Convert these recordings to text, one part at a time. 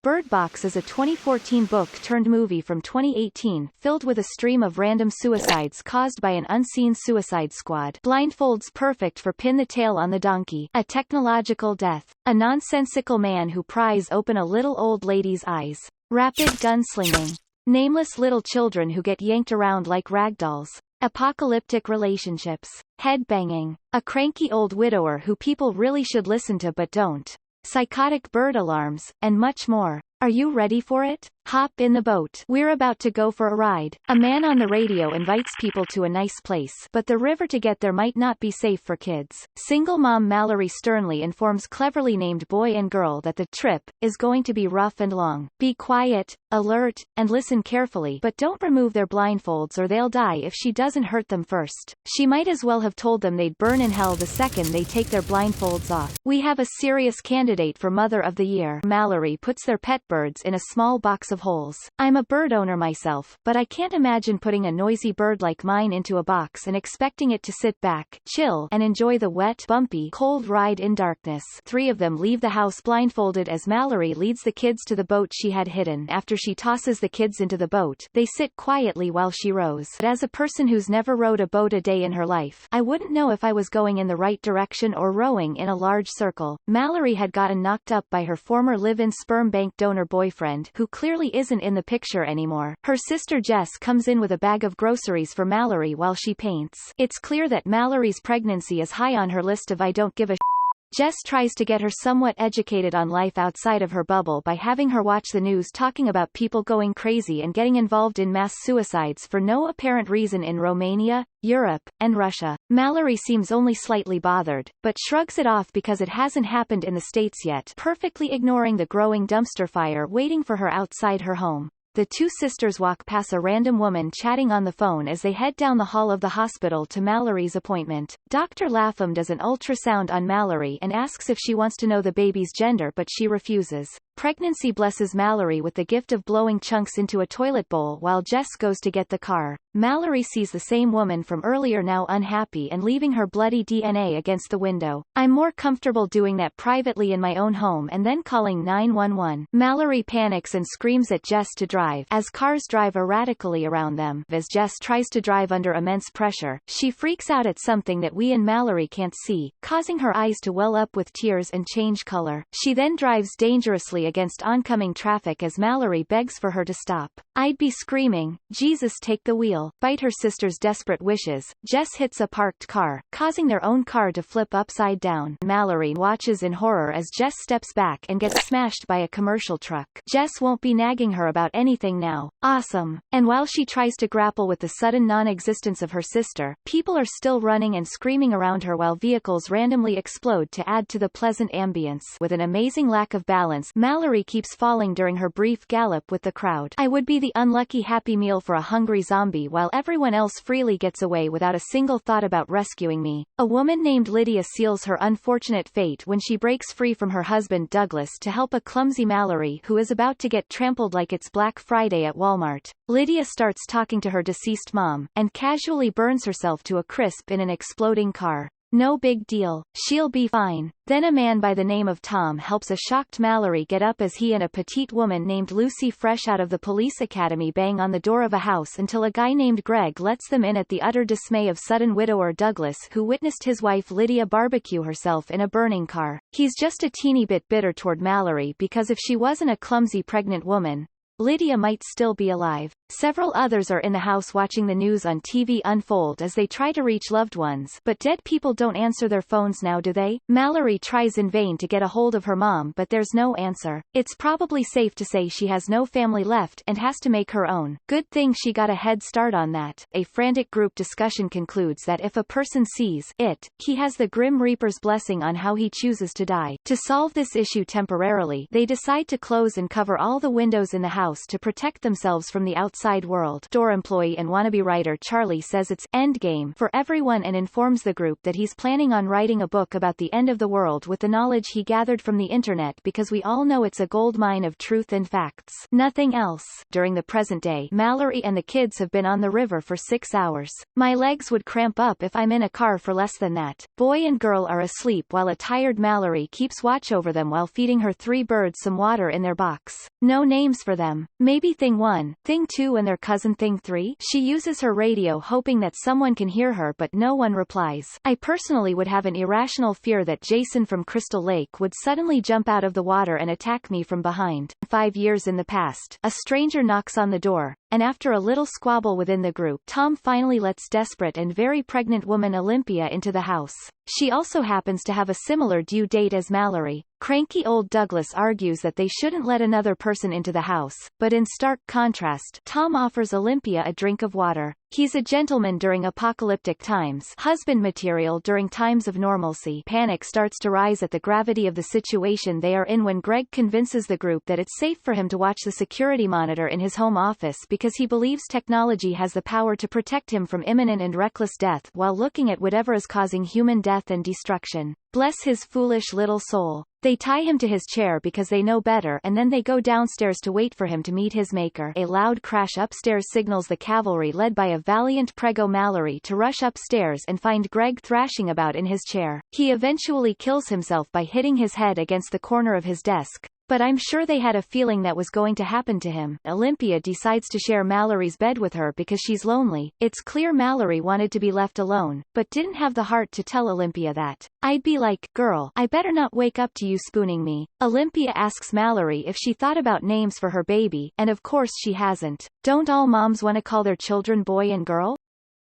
Bird Box is a 2014 book-turned-movie from 2018 filled with a stream of random suicides caused by an unseen suicide squad. Blindfold's perfect for Pin the Tail on the Donkey, a technological death, a nonsensical man who pries open a little old lady's eyes, rapid gunslinging, nameless little children who get yanked around like ragdolls, apocalyptic relationships, headbanging, a cranky old widower who people really should listen to but don't, psychotic bird alarms, and much more. Are you ready for it? Hop in the boat. We're about to go for a ride. A man on the radio invites people to a nice place, but the river to get there might not be safe for kids. Single mom Malorie sternly informs cleverly named boy and girl that the trip is going to be rough and long. Be quiet, alert, and listen carefully, but don't remove their blindfolds or they'll die if she doesn't hurt them first. She might as well have told them they'd burn in hell the second they take their blindfolds off. We have a serious candidate for Mother of the Year. Malorie puts their pet birds in a small box of holes. I'm a bird owner myself, but I can't imagine putting a noisy bird like mine into a box and expecting it to sit back, chill, and enjoy the wet, bumpy, cold ride in darkness. 3 of them leave the house blindfolded as Malorie leads the kids to the boat she had hidden. After she tosses the kids into the boat, they sit quietly while she rows. But as a person who's never rowed a boat a day in her life, I wouldn't know if I was going in the right direction or rowing in a large circle. Malorie had gotten knocked up by her former live-in sperm bank donor boyfriend, who clearly isn't in the picture anymore. Her sister Jess comes in with a bag of groceries for Malorie while she paints. It's clear that Malorie's pregnancy is high on her list of I don't give a Jess tries to get her somewhat educated on life outside of her bubble by having her watch the news talking about people going crazy and getting involved in mass suicides for no apparent reason in Romania, Europe, and Russia. Malorie seems only slightly bothered, but shrugs it off because it hasn't happened in the States yet, perfectly ignoring the growing dumpster fire waiting for her outside her home. The 2 sisters walk past a random woman chatting on the phone as they head down the hall of the hospital to Malorie's appointment. Dr. Lapham does an ultrasound on Malorie and asks if she wants to know the baby's gender, but she refuses. Pregnancy blesses Malorie with the gift of blowing chunks into a toilet bowl while Jess goes to get the car. Malorie sees the same woman from earlier now unhappy and leaving her bloody DNA against the window. I'm more comfortable doing that privately in my own home and then calling 911. Malorie panics and screams at Jess to drive as cars drive erratically around them. As Jess tries to drive under immense pressure, she freaks out at something that we and Malorie can't see, causing her eyes to well up with tears and change color. She then drives dangerously against oncoming traffic as Malorie begs for her to stop. I'd be screaming, Jesus, take the wheel, despite her sister's desperate wishes. Jess hits a parked car, causing their own car to flip upside down. Malorie watches in horror as Jess steps back and gets smashed by a commercial truck. Jess won't be nagging her about anything now. Awesome. And while she tries to grapple with the sudden non-existence of her sister, people are still running and screaming around her while vehicles randomly explode to add to the pleasant ambience. With an amazing lack of balance, Malorie keeps falling during her brief gallop with the crowd. I would be the unlucky Happy Meal for a hungry zombie while everyone else freely gets away without a single thought about rescuing me. A woman named Lydia seals her unfortunate fate when she breaks free from her husband Douglas to help a clumsy Malorie who is about to get trampled like it's Black Friday at Walmart. Lydia starts talking to her deceased mom, and casually burns herself to a crisp in an exploding car. No big deal, she'll be fine. Then a man by the name of Tom helps a shocked Malorie get up as he and a petite woman named Lucy fresh out of the police academy bang on the door of a house until a guy named Greg lets them in at the utter dismay of sudden widower Douglas who witnessed his wife Lydia barbecue herself in a burning car. He's just a teeny bit bitter toward Malorie because if she wasn't a clumsy pregnant woman, Lydia might still be alive. Several others are in the house watching the news on TV unfold as they try to reach loved ones, but dead people don't answer their phones now, do they? Malorie tries in vain to get a hold of her mom, but there's no answer. It's probably safe to say she has no family left and has to make her own. Good thing she got a head start on that. A frantic group discussion concludes that if a person sees it, he has the Grim Reaper's blessing on how he chooses to die. To solve this issue temporarily, they decide to close and cover all the windows in the house house to protect themselves from the outside world. Store employee and wannabe writer Charlie says it's endgame for everyone and informs the group that he's planning on writing a book about the end of the world with the knowledge he gathered from the internet because we all know it's a goldmine of truth and facts. Nothing else. During the present day, Malorie and the kids have been on the river for 6 hours. My legs would cramp up if I'm in a car for less than that. Boy and girl are asleep while a tired Malorie keeps watch over them while feeding her 3 birds some water in their box. No names for them. Maybe Thing 1, Thing 2 and their cousin Thing 3? She uses her radio hoping that someone can hear her but no one replies. I personally would have an irrational fear that Jason from Crystal Lake would suddenly jump out of the water and attack me from behind. 5 years in the past, a stranger knocks on the door, and after a little squabble within the group, Tom finally lets desperate and very pregnant woman Olympia into the house. She also happens to have a similar due date as Malorie. Cranky old Douglas argues that they shouldn't let another person into the house, but in stark contrast, Tom offers Olympia a drink of water. He's a gentleman during apocalyptic times, husband material during times of normalcy. Panic starts to rise at the gravity of the situation they are in when Greg convinces the group that it's safe for him to watch the security monitor in his home office because he believes technology has the power to protect him from imminent and reckless death while looking at whatever is causing human death and destruction. Bless his foolish little soul. They tie him to his chair because they know better and then they go downstairs to wait for him to meet his maker. A loud crash upstairs signals the cavalry led by a valiant Prego Malorie to rush upstairs and find Greg thrashing about in his chair. He eventually kills himself by hitting his head against the corner of his desk. But I'm sure they had a feeling that was going to happen to him. Olympia decides to share Malorie's bed with her because she's lonely. It's clear Malorie wanted to be left alone, but didn't have the heart to tell Olympia that. I'd be like, girl, I better not wake up to you spooning me. Olympia asks Malorie if she thought about names for her baby, and of course she hasn't. Don't all moms want to call their children boy and girl?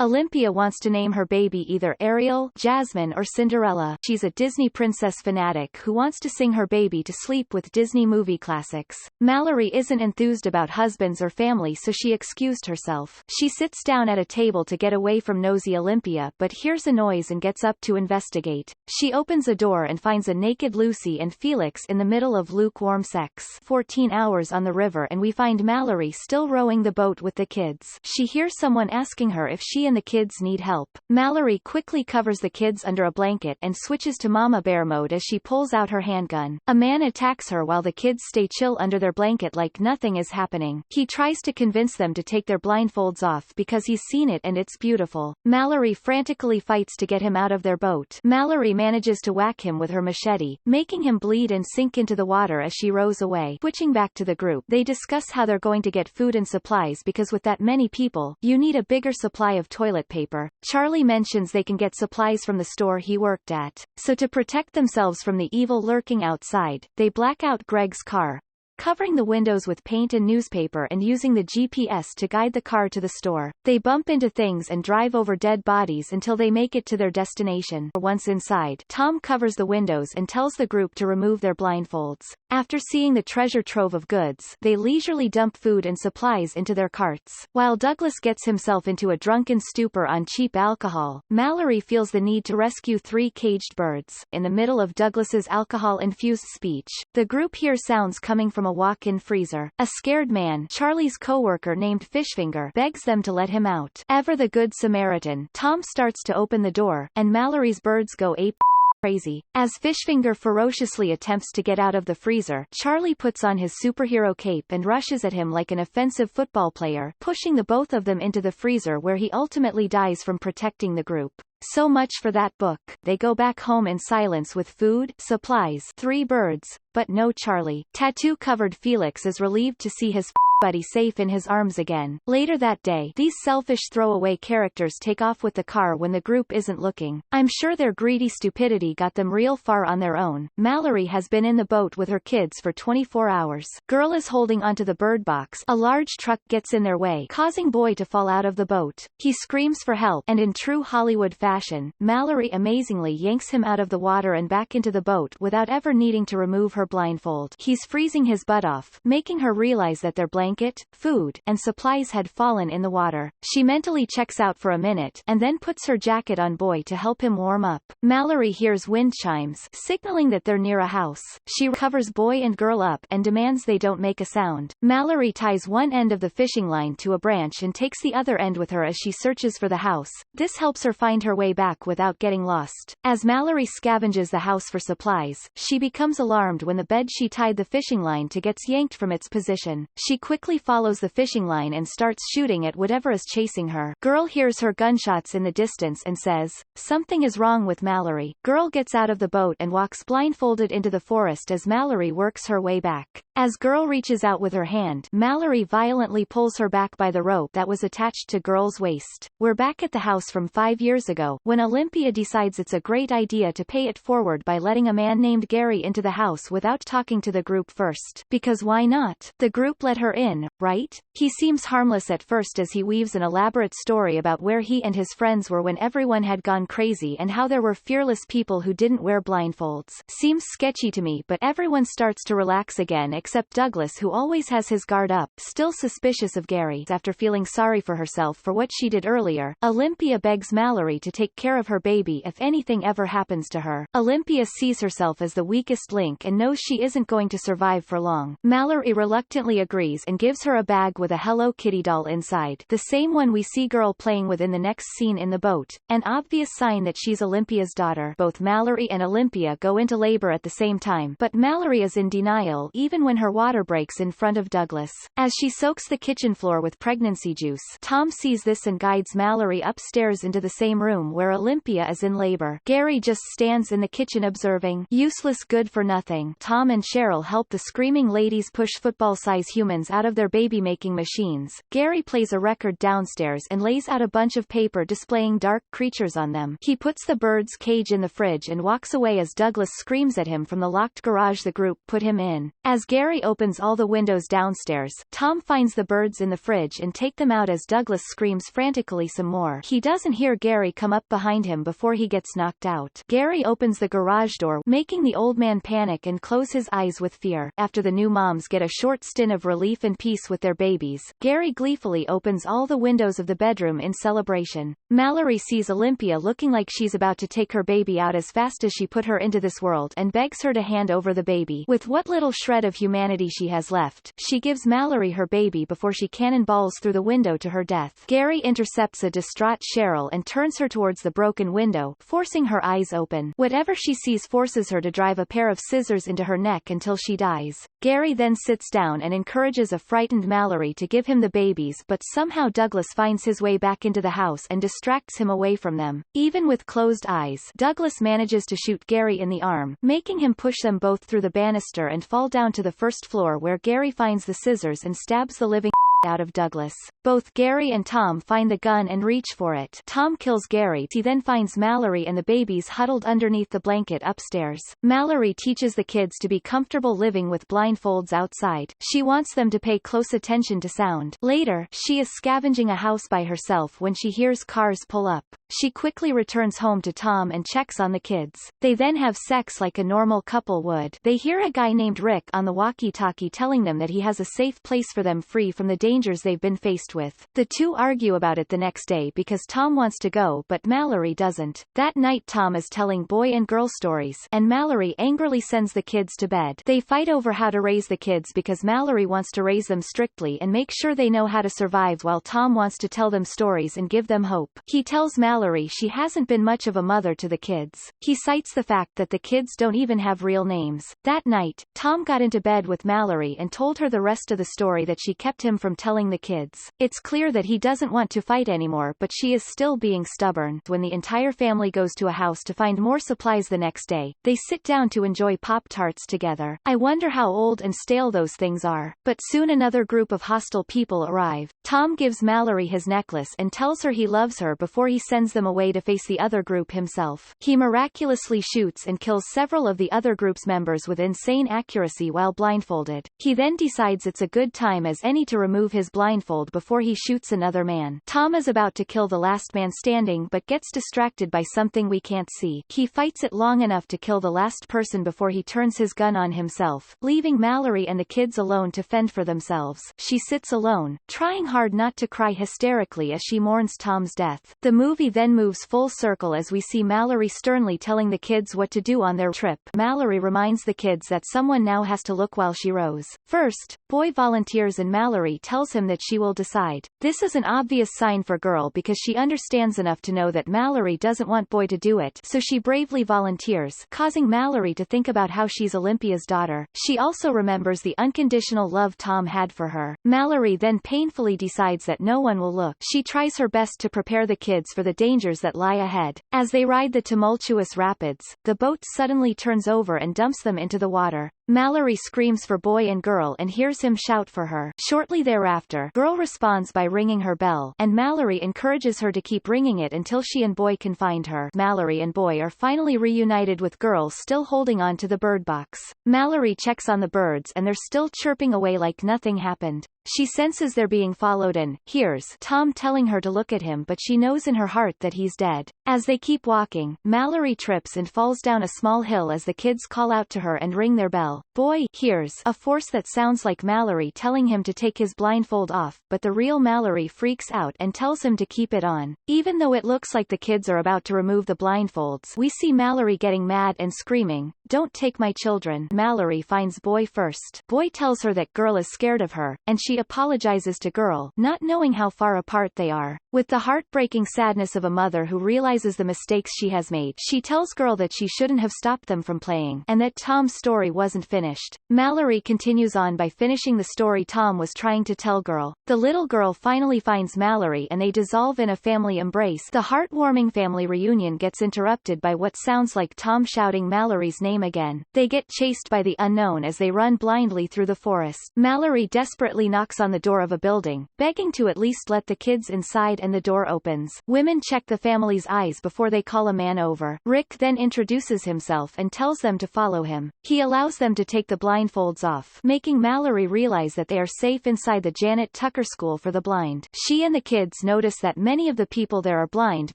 Olympia wants to name her baby either Ariel, Jasmine or Cinderella. She's a Disney princess fanatic who wants to sing her baby to sleep with Disney movie classics. Malorie isn't enthused about husbands or family so she excused herself. She sits down at a table to get away from nosy Olympia but hears a noise and gets up to investigate. She opens a door and finds a naked Lucy and Felix in the middle of lukewarm sex. 14 hours on the river and we find Malorie still rowing the boat with the kids. She hears someone asking her if she and the kids need help. Malorie quickly covers the kids under a blanket and switches to Mama Bear mode as she pulls out her handgun. A man attacks her while the kids stay chill under their blanket like nothing is happening. He tries to convince them to take their blindfolds off because he's seen it and it's beautiful. Malorie frantically fights to get him out of their boat. Malorie manages to whack him with her machete, making him bleed and sink into the water as she rows away. Switching back to the group, they discuss how they're going to get food and supplies because with that many people, you need a bigger supply of toilet paper. Charlie mentions they can get supplies from the store he worked at. So to protect themselves from the evil lurking outside, they black out Greg's car, covering the windows with paint and newspaper and using the GPS to guide the car to the store. They bump into things and drive over dead bodies until they make it to their destination. Once inside, Tom covers the windows and tells the group to remove their blindfolds. After seeing the treasure trove of goods, they leisurely dump food and supplies into their carts. While Douglas gets himself into a drunken stupor on cheap alcohol, Malorie feels the need to rescue 3 caged birds. In the middle of Douglas's alcohol-infused speech, the group hears sounds coming from a walk-in freezer. A scared man, Charlie's coworker named Fishfinger, begs them to let him out. Ever the good Samaritan, Tom starts to open the door, and Malorie's birds go ape crazy. As Fishfinger ferociously attempts to get out of the freezer, Charlie puts on his superhero cape and rushes at him like an offensive football player, pushing the both of them into the freezer where he ultimately dies from protecting the group. So much for that book. They go back home in silence with food, supplies, 3 birds, but no Charlie. Tattoo-covered Felix is relieved to see his buddy safe in his arms again. Later that day, these selfish throwaway characters take off with the car when the group isn't looking. I'm sure their greedy stupidity got them real far on their own. Malorie has been in the boat with her kids for 24 hours. Girl is holding onto the bird box. A large truck gets in their way, causing boy to fall out of the boat. He screams for help, and in true Hollywood fashion, Malorie amazingly yanks him out of the water and back into the boat without ever needing to remove her blindfold. He's freezing his butt off, making her realize that their blindfold blanket, food, and supplies had fallen in the water. She mentally checks out for a minute, and then puts her jacket on Boy to help him warm up. Malorie hears wind chimes, signaling that they're near a house. She covers Boy and girl up and demands they don't make a sound. Malorie ties one end of the fishing line to a branch and takes the other end with her as she searches for the house. This helps her find her way back without getting lost. As Malorie scavenges the house for supplies, she becomes alarmed when the bed she tied the fishing line to gets yanked from its position. She quickly follows the fishing line and starts shooting at whatever is chasing her. Girl hears her gunshots in the distance and says, "Something is wrong with Malorie." Girl gets out of the boat and walks blindfolded into the forest as Malorie works her way back. As Girl reaches out with her hand, Malorie violently pulls her back by the rope that was attached to Girl's waist. We're back at the house from 5 years ago, when Olympia decides it's a great idea to pay it forward by letting a man named Gary into the house without talking to the group first. Because why not? The group let her in, right? He seems harmless at first as he weaves an elaborate story about where he and his friends were when everyone had gone crazy and how there were fearless people who didn't wear blindfolds. Seems sketchy to me, but everyone starts to relax again except Douglas, who always has his guard up, still suspicious of Gary. After feeling sorry for herself for what she did earlier, Olympia begs Malorie to take care of her baby if anything ever happens to her. Olympia sees herself as the weakest link and knows she isn't going to survive for long. Malorie reluctantly agrees and gives her a bag with a Hello Kitty doll inside, the same one we see Girl playing with in the next scene in the boat, an obvious sign that she's Olympia's daughter. Both Malorie and Olympia go into labor at the same time, but Malorie is in denial even when her water breaks in front of Douglas. As she soaks the kitchen floor with pregnancy juice, Tom sees this and guides Malorie upstairs into the same room where Olympia is in labor. Gary just stands in the kitchen observing. Useless, good for nothing. Tom and Cheryl help the screaming ladies push football-size humans out of their baby-making machines. Gary plays a record downstairs and lays out a bunch of paper displaying dark creatures on them. He puts the bird's cage in the fridge and walks away as Douglas screams at him from the locked garage the group put him in. As Gary opens all the windows downstairs, Tom finds the birds in the fridge and take them out as Douglas screams frantically some more. He doesn't hear Gary come up behind him before he gets knocked out. Gary opens the garage door, making the old man panic and close his eyes with fear. After the new moms get a short stint of relief and peace with their babies, Gary gleefully opens all the windows of the bedroom in celebration. Malorie sees Olympia looking like she's about to take her baby out as fast as she put her into this world and begs her to hand over the baby. With what little shred of humanity she has left, she gives Malorie her baby before she cannonballs through the window to her death. Gary intercepts a distraught Cheryl and turns her towards the broken window, forcing her eyes open. Whatever she sees forces her to drive a pair of scissors into her neck until she dies. Gary then sits down and encourages a frightened Malorie to give him the babies, but somehow Douglas finds his way back into the house and distracts him away from them. Even with closed eyes, Douglas manages to shoot Gary in the arm, making him push them both through the banister and fall down to the first floor, where Gary finds the scissors and stabs the living out of Douglas. Both Gary and Tom find the gun and reach for it. Tom kills Gary. He then finds Malorie and the babies huddled underneath the blanket upstairs. Malorie teaches the kids to be comfortable living with blindfolds outside. She wants them to pay close attention to sound. Later, she is scavenging a house by herself when she hears cars pull up. She quickly returns home to Tom and checks on the kids. They then have sex like a normal couple would. They hear a guy named Rick on the walkie-talkie telling them that he has a safe place for them free from the dangers they've been faced with. The two argue about it the next day because Tom wants to go but Malorie doesn't. That night Tom is telling boy and girl stories, and Malorie angrily sends the kids to bed. They fight over how to raise the kids because Malorie wants to raise them strictly and make sure they know how to survive, while Tom wants to tell them stories and give them hope. He tells Malorie she hasn't been much of a mother to the kids. He cites the fact that the kids don't even have real names. That night, Tom got into bed with Malorie and told her the rest of the story that she kept him from telling the kids. It's clear that he doesn't want to fight anymore, but she is still being stubborn. When the entire family goes to a house to find more supplies the next day, they sit down to enjoy Pop-Tarts together. I wonder how old and stale those things are. But soon another group of hostile people arrive. Tom gives Malorie his necklace and tells her he loves her before he sends them away to face the other group himself. He miraculously shoots and kills several of the other group's members with insane accuracy while blindfolded. He then decides it's a good time as any to remove his blindfold before he shoots another man. Tom is about to kill the last man standing but gets distracted by something we can't see. He fights it long enough to kill the last person before he turns his gun on himself, leaving Malorie and the kids alone to fend for themselves. She sits alone, trying hard not to cry hysterically as she mourns Tom's death. The movie then moves full circle as we see Malorie sternly telling the kids what to do on their trip. Malorie reminds the kids that someone now has to look while she rows. First, boy volunteers and Malorie tells him that she will decide. This is an obvious sign for girl because she understands enough to know that Malorie doesn't want boy to do it, so she bravely volunteers, causing Malorie to think about how she's Olympia's daughter. She also remembers the unconditional love Tom had for her. Malorie then painfully decides that no one will look. She tries her best to prepare the kids for the dangers that lie ahead. As they ride the tumultuous rapids, the boat suddenly turns over and dumps them into the water. Malorie screams for boy and girl and hears him shout for her. Shortly thereafter, girl responds by ringing her bell, and Malorie encourages her to keep ringing it until she and boy can find her. Malorie and boy are finally reunited with girl still holding on to the bird box. Malorie checks on the birds and they're still chirping away like nothing happened. She senses they're being followed and hears Tom telling her to look at him, but she knows in her heart that he's dead. As they keep walking, Malorie trips and falls down a small hill as the kids call out to her and ring their bell. Boy hears a force that sounds like Malorie telling him to take his blindfold off, but the real Malorie freaks out and tells him to keep it on. Even though it looks like the kids are about to remove the blindfolds, we see Malorie getting mad and screaming, "Don't take my children." Malorie finds boy first. Boy tells her that girl is scared of her, and she apologizes to girl, not knowing how far apart they are. With the heartbreaking sadness of a mother who realizes the mistakes she has made, she tells girl that she shouldn't have stopped them from playing, and that Tom's story wasn't finished. Malorie continues on by finishing the story Tom was trying to tell girl. The little girl finally finds Malorie and they dissolve in a family embrace. The heartwarming family reunion gets interrupted by what sounds like Tom shouting Malorie's name again. They get chased by the unknown as they run blindly through the forest. Malorie desperately knocks on the door of a building, begging to at least let the kids inside, and the door opens. Women check the family's eyes before they call a man over. Rick then introduces himself and tells them to follow him. He allows them to take the blindfolds off, making Malorie realize that they are safe inside the Janet Tucker School for the Blind. She and the kids notice that many of the people there are blind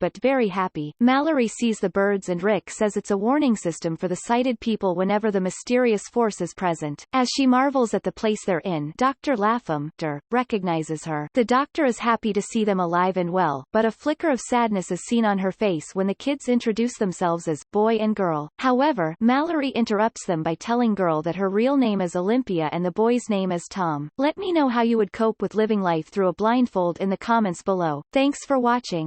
but very happy. Malorie sees the birds and Rick says it's a warning system for the sighted people whenever the mysterious force is present. As she marvels at the place they're in, Dr. Lapham recognizes her. The doctor is happy to see them alive and well, but a flicker of sadness is seen on her face when the kids introduce themselves as boy and girl. However, Malorie interrupts them by telling girl that her real name is Olympia and the boy's name is Tom. Let me know how you would cope with living life through a blindfold in the comments below. Thanks for watching.